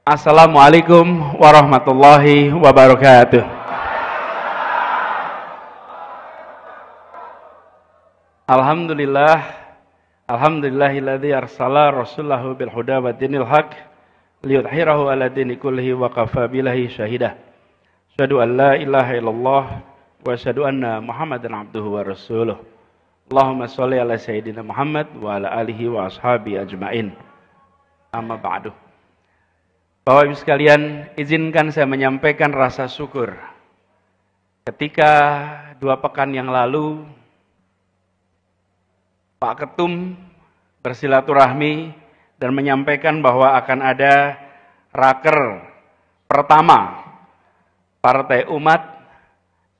Assalamualaikum warahmatullahi wabarakatuh. Alhamdulillahilladzi arsala rasulahu bil huda wa dinil haq liyudhhirahu ala dini kullihi wa kafa billahi syahida. Asyhadu an la ilaha illallah wa asyhadu anna Muhammadan abduhu wa rasuluh. Allahumma shalli ala sayyidina Muhammad wa ala alihi wa ashabi ajmain. Amma ba'du. Bapak Ibu sekalian, izinkan saya menyampaikan rasa syukur. Ketika 2 pekan yang lalu Pak Ketum bersilaturahmi dan menyampaikan bahwa akan ada raker pertama Partai Umat,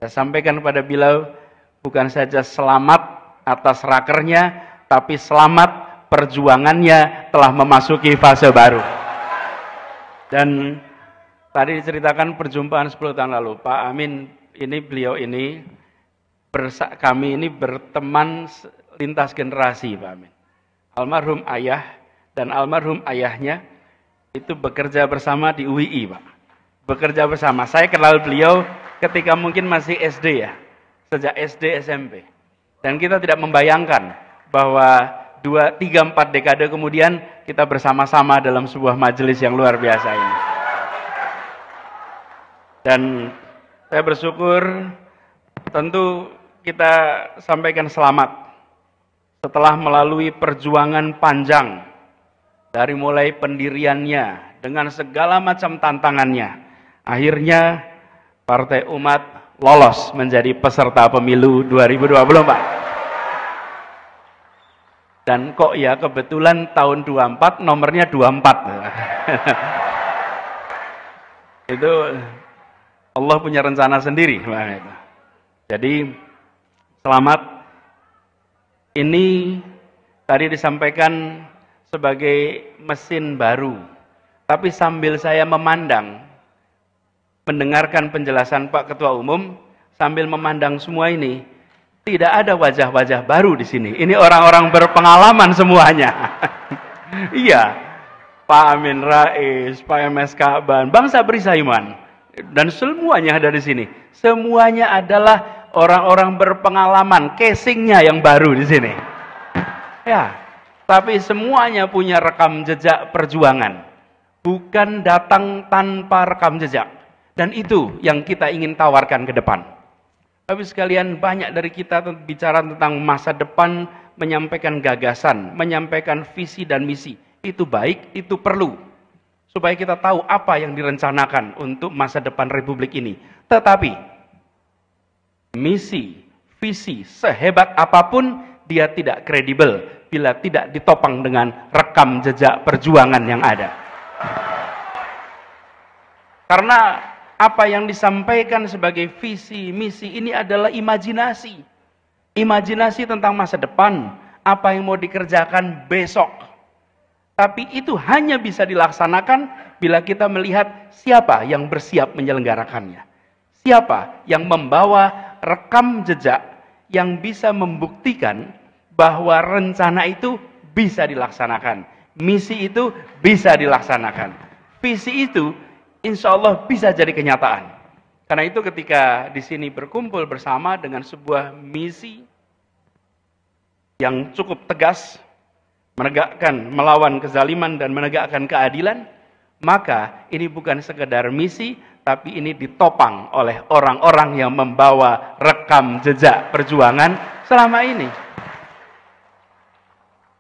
saya sampaikan kepada beliau bukan saja selamat atas rakernya, tapi selamat perjuangannya telah memasuki fase baru. Dan tadi diceritakan perjumpaan 10 tahun lalu, Pak Amin beliau ini kami ini berteman lintas generasi, Pak Amin. Almarhum ayah dan almarhum ayahnya itu bekerja bersama di UII, Pak. Bekerja bersama. Saya kenal beliau ketika mungkin masih SD ya, sejak SD SMP. Dan kita tidak membayangkan bahwa 2, 3, 4 dekade kemudian kita bersama-sama dalam sebuah majelis yang luar biasa ini. Dan saya bersyukur, tentu kita sampaikan selamat setelah melalui perjuangan panjang dari mulai pendiriannya dengan segala macam tantangannya. Akhirnya Partai Umat lolos menjadi peserta pemilu 2024. Dan kok ya kebetulan tahun 24 nomornya 24. Itu Allah punya rencana sendiri. Jadi selamat. Ini tadi disampaikan sebagai mesin baru. Tapi sambil saya mendengarkan penjelasan Pak Ketua Umum, sambil memandang semua ini, tidak ada wajah-wajah baru di sini. Ini orang-orang berpengalaman semuanya. Iya, Pak Amin Rais, Pak MS Ka'ban, Bang Sabri Saiman, dan semuanya ada di sini. Semuanya adalah orang-orang berpengalaman, casingnya yang baru di sini. Ya, tapi semuanya punya rekam jejak perjuangan. Bukan datang tanpa rekam jejak. Dan itu yang kita ingin tawarkan ke depan. Tapi sekalian, banyak dari kita bicara tentang masa depan, menyampaikan gagasan, menyampaikan visi dan misi. Itu baik, itu perlu. Supaya kita tahu apa yang direncanakan untuk masa depan Republik ini. Tetapi, misi, visi, sehebat apapun, dia tidak kredibel bila tidak ditopang dengan rekam jejak perjuangan yang ada. Karena apa yang disampaikan sebagai visi, misi ini adalah imajinasi. Imajinasi tentang masa depan, apa yang mau dikerjakan besok. Tapi itu hanya bisa dilaksanakan bila kita melihat siapa yang bersiap menyelenggarakannya. Siapa yang membawa rekam jejak yang bisa membuktikan bahwa rencana itu bisa dilaksanakan. Misi itu bisa dilaksanakan. Visi itu insya Allah bisa jadi kenyataan. Karena itu ketika di sini berkumpul bersama dengan sebuah misi yang cukup tegas, melawan kezaliman dan menegakkan keadilan, maka ini bukan sekedar misi, tapi ini ditopang oleh orang-orang yang membawa rekam jejak perjuangan selama ini.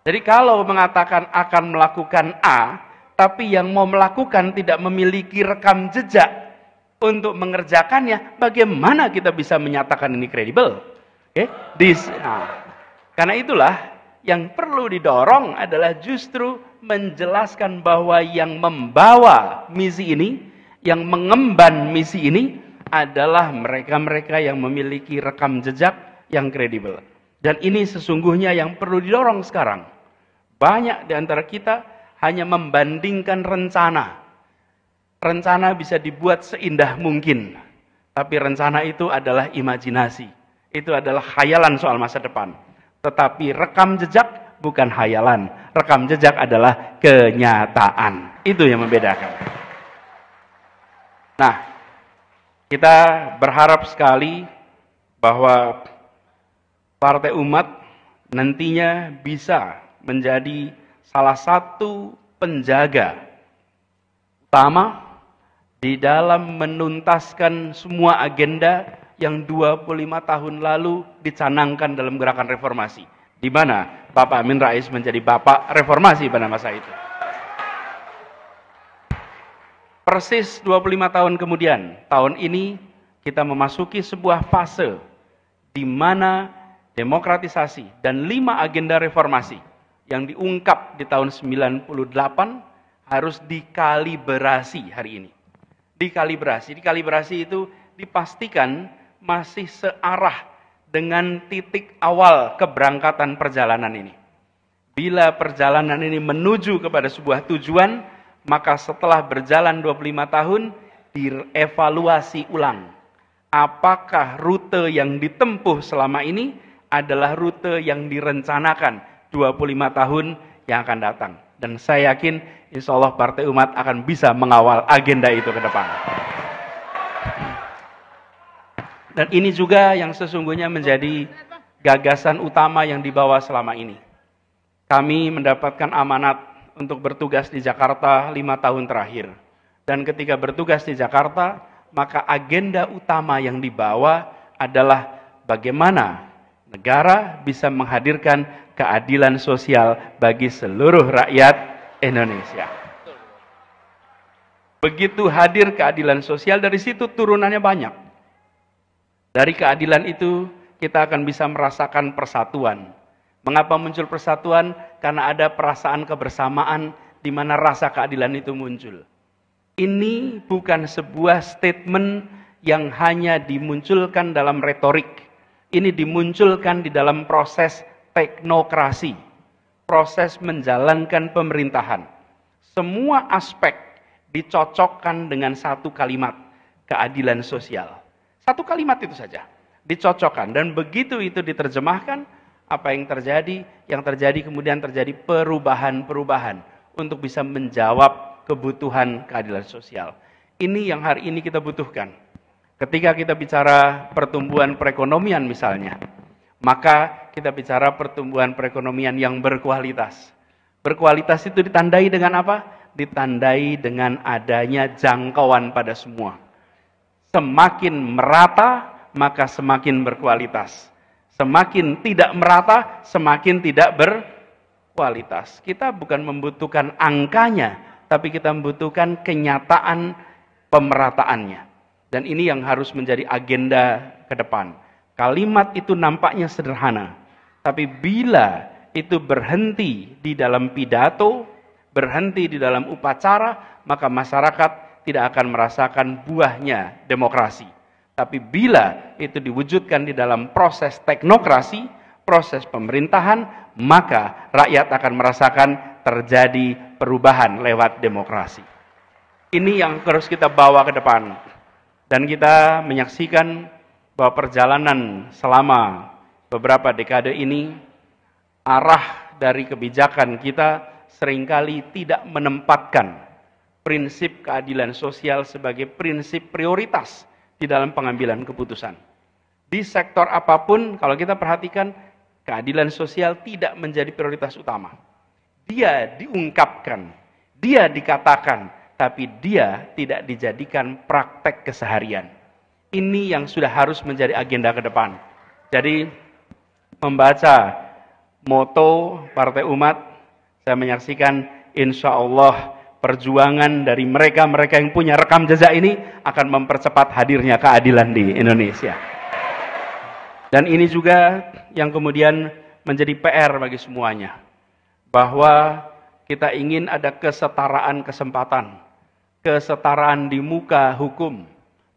Jadi kalau mengatakan akan melakukan A, tapi yang mau melakukan tidak memiliki rekam jejak untuk mengerjakannya, bagaimana kita bisa menyatakan ini kredibel? Karena itulah yang perlu didorong adalah justru menjelaskan bahwa yang membawa misi ini, yang mengemban misi ini adalah mereka-mereka yang memiliki rekam jejak yang kredibel. Dan ini sesungguhnya yang perlu didorong sekarang. Banyak di antara kita hanya membandingkan rencana. Rencana bisa dibuat seindah mungkin. Tapi rencana itu adalah imajinasi. Itu adalah khayalan soal masa depan. Tetapi rekam jejak bukan khayalan. Rekam jejak adalah kenyataan. Itu yang membedakan. Nah, kita berharap sekali bahwa Partai Umat nantinya bisa menjadi salah satu penjaga utama di dalam menuntaskan semua agenda yang 25 tahun lalu dicanangkan dalam gerakan reformasi, di mana Bapak Amin Rais menjadi Bapak Reformasi pada masa itu. Persis 25 tahun kemudian, tahun ini kita memasuki sebuah fase di mana demokratisasi dan 5 agenda reformasi yang diungkap di tahun 98 harus dikalibrasi hari ini. Dikalibrasi itu dipastikan masih searah dengan titik awal keberangkatan perjalanan ini. Bila perjalanan ini menuju kepada sebuah tujuan, maka setelah berjalan 25 tahun, dievaluasi ulang. Apakah rute yang ditempuh selama ini adalah rute yang direncanakan 25 tahun yang akan datang. Dan saya yakin, insya Allah Partai Umat akan bisa mengawal agenda itu ke depan. Dan ini juga yang sesungguhnya menjadi gagasan utama yang dibawa selama ini. Kami mendapatkan amanat untuk bertugas di Jakarta 5 tahun terakhir. Dan ketika bertugas di Jakarta, maka agenda utama yang dibawa adalah bagaimana negara bisa menghadirkan keadilan sosial bagi seluruh rakyat Indonesia. Begitu hadir keadilan sosial, dari situ turunannya banyak. Dari keadilan itu, kita akan bisa merasakan persatuan. Mengapa muncul persatuan? Karena ada perasaan kebersamaan di mana rasa keadilan itu muncul. Ini bukan sebuah statement yang hanya dimunculkan dalam retorik. Ini dimunculkan di dalam proses teknokrasi, proses menjalankan pemerintahan. Semua aspek dicocokkan dengan satu kalimat, keadilan sosial. Satu kalimat itu saja, dicocokkan. Dan begitu itu diterjemahkan, apa yang terjadi? Yang terjadi kemudian terjadi perubahan-perubahan untuk bisa menjawab kebutuhan keadilan sosial. Ini yang hari ini kita butuhkan. Ketika kita bicara pertumbuhan perekonomian misalnya, maka kita bicara pertumbuhan perekonomian yang berkualitas. Berkualitas itu ditandai dengan apa? Ditandai dengan adanya jangkauan pada semua. Semakin merata, maka semakin berkualitas. Semakin tidak merata, semakin tidak berkualitas. Kita bukan membutuhkan angkanya, tapi kita membutuhkan kenyataan pemerataannya. Dan ini yang harus menjadi agenda ke depan. Kalimat itu nampaknya sederhana, tapi bila itu berhenti di dalam pidato, berhenti di dalam upacara, maka masyarakat tidak akan merasakan buahnya demokrasi. Tapi bila itu diwujudkan di dalam proses teknokrasi, proses pemerintahan, maka rakyat akan merasakan terjadi perubahan lewat demokrasi. Ini yang harus kita bawa ke depan. Dan kita menyaksikan bahwa perjalanan selama beberapa dekade ini, arah dari kebijakan kita seringkali tidak menempatkan prinsip keadilan sosial sebagai prinsip prioritas di dalam pengambilan keputusan. Di sektor apapun, kalau kita perhatikan, keadilan sosial tidak menjadi prioritas utama. Dia diungkapkan, dia dikatakan, tapi dia tidak dijadikan praktek keseharian. Ini yang sudah harus menjadi agenda ke depan. Jadi, membaca moto Partai Umat, saya menyaksikan insya Allah perjuangan dari mereka-mereka yang punya rekam jejak ini akan mempercepat hadirnya keadilan di Indonesia. Dan ini juga yang kemudian menjadi PR bagi semuanya. Bahwa kita ingin ada kesetaraan kesempatan, kesetaraan di muka hukum,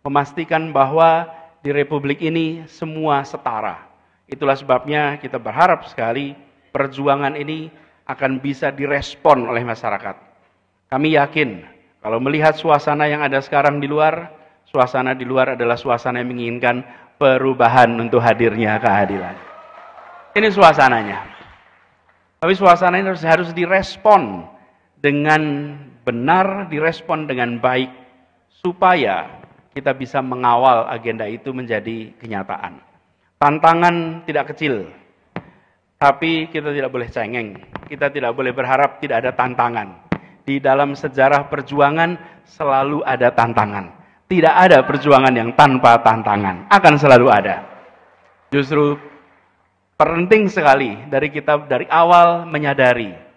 memastikan bahwa di Republik ini semua setara. Itulah sebabnya kita berharap sekali perjuangan ini akan bisa direspon oleh masyarakat. Kami yakin kalau melihat suasana yang ada sekarang di luar, suasana di luar adalah suasana yang menginginkan perubahan untuk hadirnya keadilan. Ini suasananya. Tapi suasana ini harus direspon dengan benar, direspon dengan baik, supaya kita bisa mengawal agenda itu menjadi kenyataan. Tantangan tidak kecil, tapi kita tidak boleh cengeng. Kita tidak boleh berharap tidak ada tantangan. Di dalam sejarah perjuangan selalu ada tantangan. Tidak ada perjuangan yang tanpa tantangan. Akan selalu ada. Justru penting sekali dari kita dari awal menyadari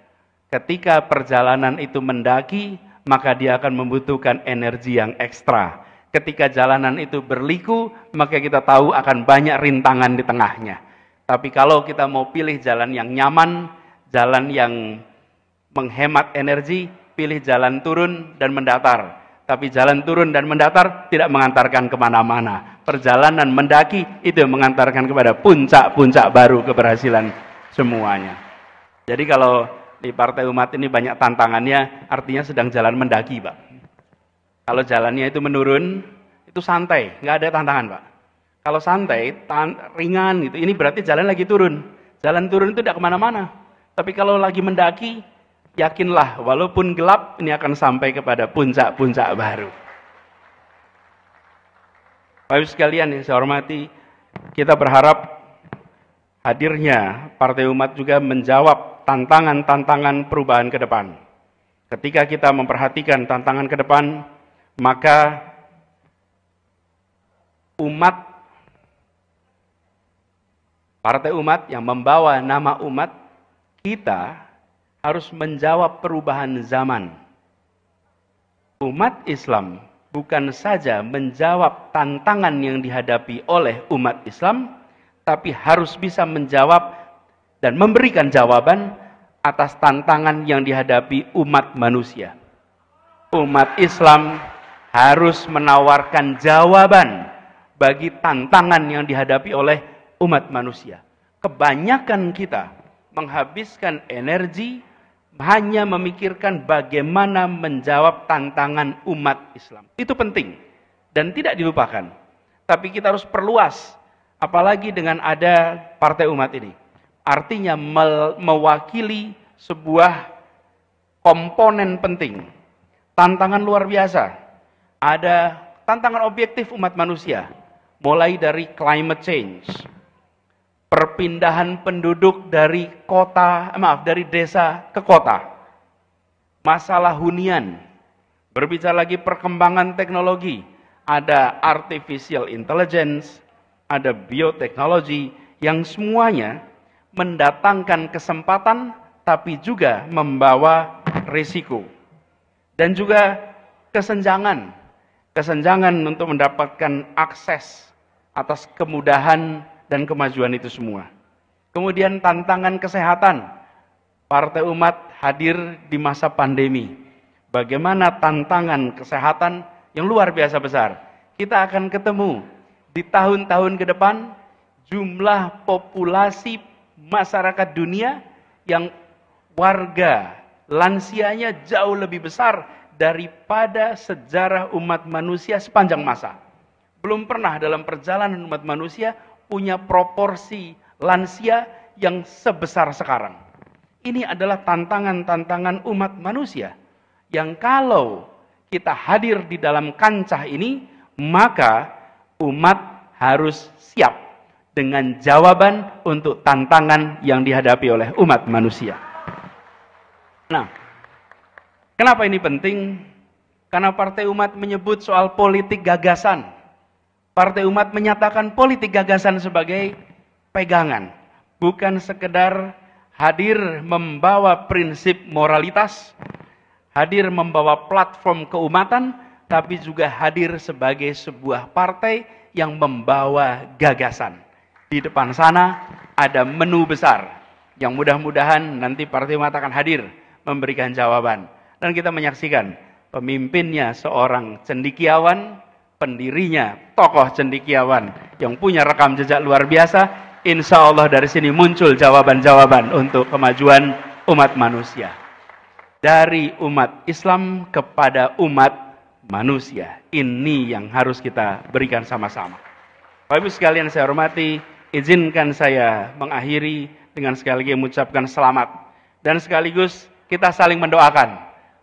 ketika perjalanan itu mendaki, maka dia akan membutuhkan energi yang ekstra. Ketika jalanan itu berliku, maka kita tahu akan banyak rintangan di tengahnya. Tapi kalau kita mau pilih jalan yang nyaman, jalan yang menghemat energi, pilih jalan turun dan mendatar. Tapi jalan turun dan mendatar tidak mengantarkan kemana-mana. Perjalanan mendaki itu yang mengantarkan kepada puncak-puncak baru keberhasilan semuanya. Jadi kalau di Partai Umat ini banyak tantangannya, artinya sedang jalan mendaki, Pak. Kalau jalannya itu menurun, itu santai, nggak ada tantangan, Pak. Kalau santai, ringan gitu, ini berarti jalan lagi turun. Jalan turun itu tidak kemana-mana. Tapi kalau lagi mendaki, yakinlah, walaupun gelap, ini akan sampai kepada puncak-puncak baru. Bapak Ibu sekalian yang saya hormati, kita berharap hadirnya Partai Umat juga menjawab tantangan-tantangan perubahan ke depan. Ketika kita memperhatikan tantangan ke depan, maka umat, Partai Umat yang membawa nama umat, kita harus menjawab perubahan zaman. Umat Islam bukan saja menjawab tantangan yang dihadapi oleh umat Islam, tapi harus bisa menjawab dan memberikan jawaban atas tantangan yang dihadapi umat manusia. Umat Islam harus menawarkan jawaban bagi tantangan yang dihadapi oleh umat manusia. Kebanyakan kita menghabiskan energi hanya memikirkan bagaimana menjawab tantangan umat Islam. Itu penting dan tidak dilupakan. Tapi kita harus perluas, apalagi dengan ada Partai Umat ini. Artinya mewakili sebuah komponen penting. Tantangan luar biasa. Ada tantangan objektif umat manusia, mulai dari climate change, perpindahan penduduk dari dari desa ke kota, masalah hunian, berbicara lagi perkembangan teknologi, ada artificial intelligence, ada bioteknologi, yang semuanya mendatangkan kesempatan tapi juga membawa risiko. Dan juga kesenjangan untuk mendapatkan akses atas kemudahan dan kemajuan itu semua. Kemudian tantangan kesehatan. Partai Umat hadir di masa pandemi. Bagaimana tantangan kesehatan yang luar biasa besar. Kita akan ketemu di tahun-tahun ke depan jumlah populasi masyarakat dunia yang warga lansianya jauh lebih besar daripada sejarah umat manusia sepanjang masa. Belum pernah dalam perjalanan umat manusia punya proporsi lansia yang sebesar sekarang. Ini adalah tantangan-tantangan umat manusia yang kalau kita hadir di dalam kancah ini, maka umat harus siap dengan jawaban untuk tantangan yang dihadapi oleh umat manusia. Nah, kenapa ini penting? Karena Partai Umat menyebut soal politik gagasan. Partai Umat menyatakan politik gagasan sebagai pegangan. Bukan sekedar hadir membawa prinsip moralitas, hadir membawa platform keumatan, tapi juga hadir sebagai sebuah partai yang membawa gagasan. Di depan sana ada menu besar yang mudah-mudahan nanti Partai Umat akan hadir memberikan jawaban. Dan kita menyaksikan pemimpinnya seorang cendekiawan, pendirinya tokoh cendekiawan yang punya rekam jejak luar biasa. Insya Allah dari sini muncul jawaban-jawaban untuk kemajuan umat manusia. Dari umat Islam kepada umat manusia. Ini yang harus kita berikan sama-sama. Bapak Ibu sekalian saya hormati, izinkan saya mengakhiri dengan sekali lagi mengucapkan selamat. Dan sekaligus kita saling mendoakan.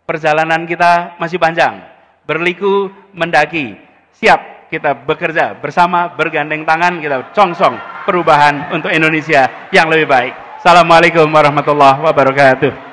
Perjalanan kita masih panjang. Berliku mendaki siap kita bekerja bersama, bergandeng tangan, kita congsong perubahan untuk Indonesia yang lebih baik. Assalamualaikum warahmatullahi wabarakatuh.